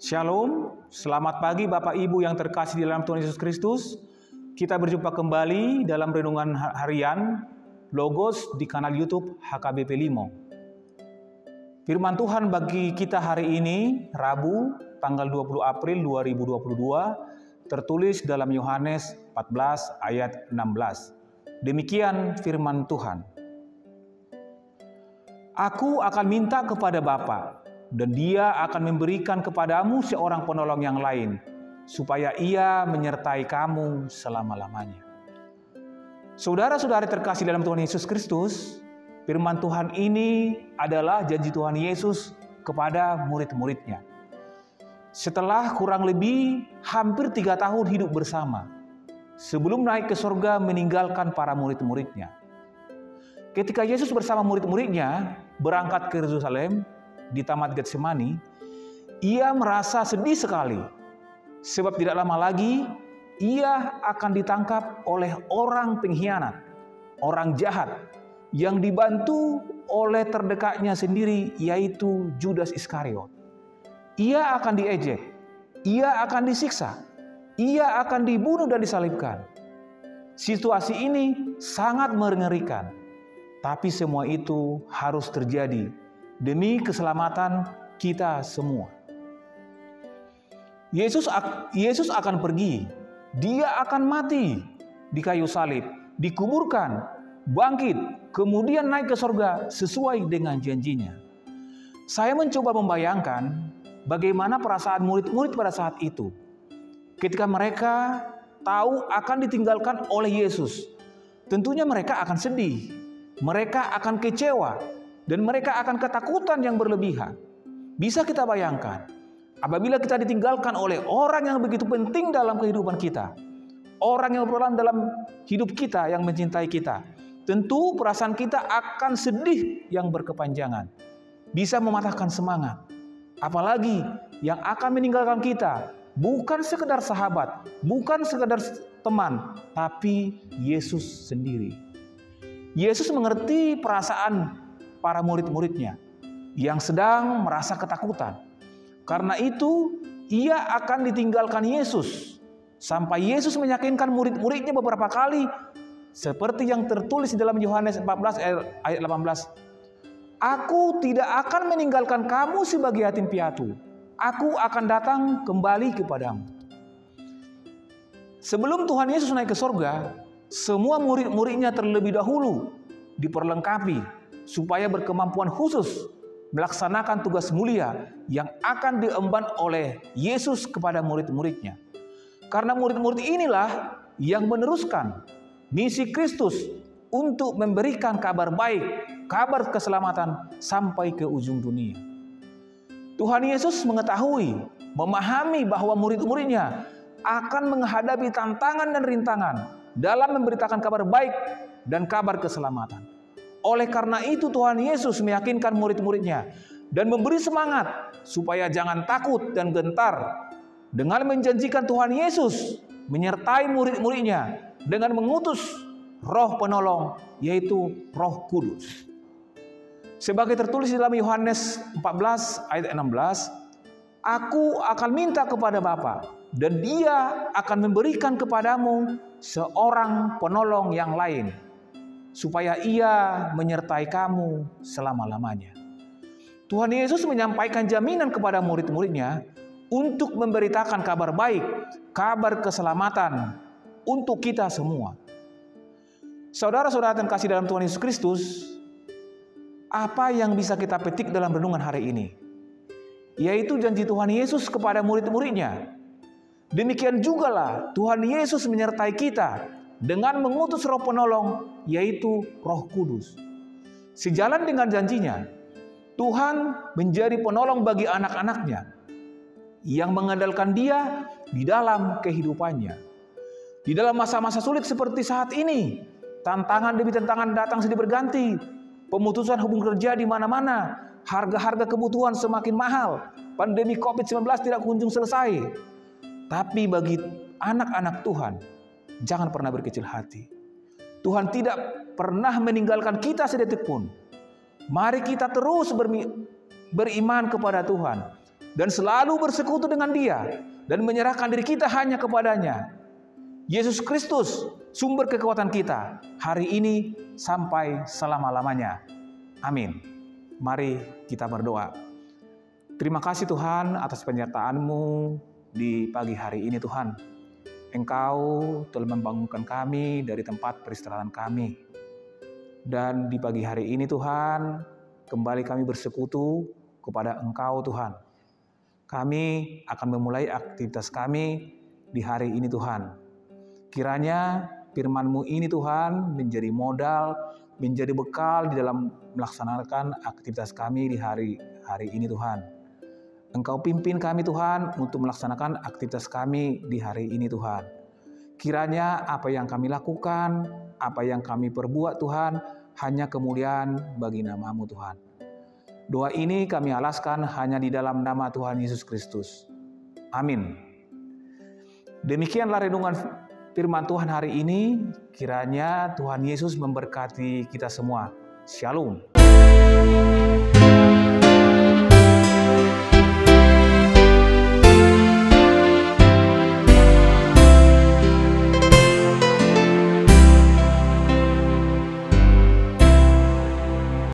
Shalom, selamat pagi Bapak Ibu yang terkasih di dalam Tuhan Yesus Kristus. Kita berjumpa kembali dalam renungan harian Logos di kanal YouTube HKBP Limo. Firman Tuhan bagi kita hari ini, Rabu, tanggal 20 April 2022, tertulis dalam Yohanes 14 ayat 16. Demikian firman Tuhan. Aku akan minta kepada Bapa, dan Dia akan memberikan kepadamu seorang penolong yang lain, supaya Ia menyertai kamu selama-lamanya. Saudara-saudari terkasih dalam Tuhan Yesus Kristus, firman Tuhan ini adalah janji Tuhan Yesus kepada murid-muridnya. Setelah kurang lebih hampir 3 tahun hidup bersama, sebelum naik ke surga meninggalkan para murid-muridnya. Ketika Yesus bersama murid-muridnya berangkat ke Yerusalem, di Taman Getsemani, ia merasa sedih sekali. Sebab tidak lama lagi, ia akan ditangkap oleh orang pengkhianat, orang jahat, yang dibantu oleh terdekatnya sendiri, yaitu Judas Iskariot. Ia akan diejek, ia akan disiksa, ia akan dibunuh dan disalibkan. Situasi ini sangat mengerikan, tapi semua itu harus terjadi demi keselamatan kita semua. Yesus akan pergi, Dia akan mati di kayu salib, dikuburkan, bangkit, kemudian naik ke surga sesuai dengan janjinya. Saya mencoba membayangkan bagaimana perasaan murid-murid pada saat itu. Ketika mereka tahu akan ditinggalkan oleh Yesus, tentunya mereka akan sedih, mereka akan kecewa, dan mereka akan ketakutan yang berlebihan. Bisa kita bayangkan, apabila kita ditinggalkan oleh orang yang begitu penting dalam kehidupan kita, orang yang berperan dalam hidup kita, yang mencintai kita, tentu perasaan kita akan sedih yang berkepanjangan, bisa mematahkan semangat. Apalagi yang akan meninggalkan kita bukan sekedar sahabat, bukan sekedar teman, tapi Yesus sendiri. Yesus mengerti perasaan para murid-muridnya yang sedang merasa ketakutan. Karena itu, ia akan ditinggalkan Yesus sampai Yesus meyakinkan murid-muridnya beberapa kali, seperti yang tertulis di dalam Yohanes 14 ayat 18. Aku tidak akan meninggalkan kamu sebagai yatim piatu. Aku akan datang kembali kepadamu. Sebelum Tuhan Yesus naik ke surga, semua murid-muridnya terlebih dahulu diperlengkapi supaya berkemampuan khusus melaksanakan tugas mulia yang akan diemban oleh Yesus kepada murid-muridnya. Karena murid-murid inilah yang meneruskan misi Kristus untuk memberikan kabar baik, kabar keselamatan sampai ke ujung dunia. Tuhan Yesus mengetahui, memahami bahwa murid-muridnya akan menghadapi tantangan dan rintangan dalam memberitakan kabar baik dan kabar keselamatan. Oleh karena itu Tuhan Yesus meyakinkan murid-muridnya dan memberi semangat supaya jangan takut dan gentar, dengan menjanjikan Tuhan Yesus menyertai murid-muridnya dengan mengutus Roh Penolong, yaitu Roh Kudus. Sebagai tertulis dalam Yohanes 14 ayat 16, Aku akan minta kepada Bapa, dan Dia akan memberikan kepadamu seorang penolong yang lain, supaya Ia menyertai kamu selama-lamanya. Tuhan Yesus menyampaikan jaminan kepada murid-muridnya untuk memberitakan kabar baik, kabar keselamatan untuk kita semua. Saudara-saudara yang kasih dalam Tuhan Yesus Kristus, apa yang bisa kita petik dalam renungan hari ini? Yaitu janji Tuhan Yesus kepada murid-muridnya. Demikian jugalah Tuhan Yesus menyertai kita dengan mengutus Roh Penolong, yaitu Roh Kudus. Sejalan dengan janjinya, Tuhan menjadi penolong bagi anak-anaknya yang mengandalkan Dia di dalam kehidupannya. Di dalam masa-masa sulit seperti saat ini, tantangan demi tantangan datang silih berganti, pemutusan hubungan kerja di mana-mana, harga-harga kebutuhan semakin mahal, pandemi COVID-19 tidak kunjung selesai. Tapi bagi anak-anak Tuhan, jangan pernah berkecil hati. Tuhan tidak pernah meninggalkan kita sedetik pun. Mari kita terus beriman kepada Tuhan. dan selalu bersekutu dengan Dia dan menyerahkan diri kita hanya kepadanya. Yesus Kristus, sumber kekuatan kita, hari ini sampai selama-lamanya. Amin. Mari kita berdoa. Terima kasih Tuhan atas penyertaan-Mu di pagi hari ini Tuhan. Engkau telah membangunkan kami dari tempat peristirahatan kami. Dan di pagi hari ini Tuhan, kembali kami bersekutu kepada Engkau Tuhan. Kami akan memulai aktivitas kami di hari ini Tuhan. Kiranya firman-Mu ini Tuhan menjadi modal, menjadi bekal di dalam melaksanakan aktivitas kami di hari ini Tuhan. Engkau pimpin kami Tuhan untuk melaksanakan aktivitas kami di hari ini Tuhan. Kiranya apa yang kami lakukan, apa yang kami perbuat Tuhan, hanya kemuliaan bagi nama-Mu Tuhan. Doa ini kami alaskan hanya di dalam nama Tuhan Yesus Kristus. Amin. Demikianlah renungan firman Tuhan hari ini. Kiranya Tuhan Yesus memberkati kita semua. Shalom.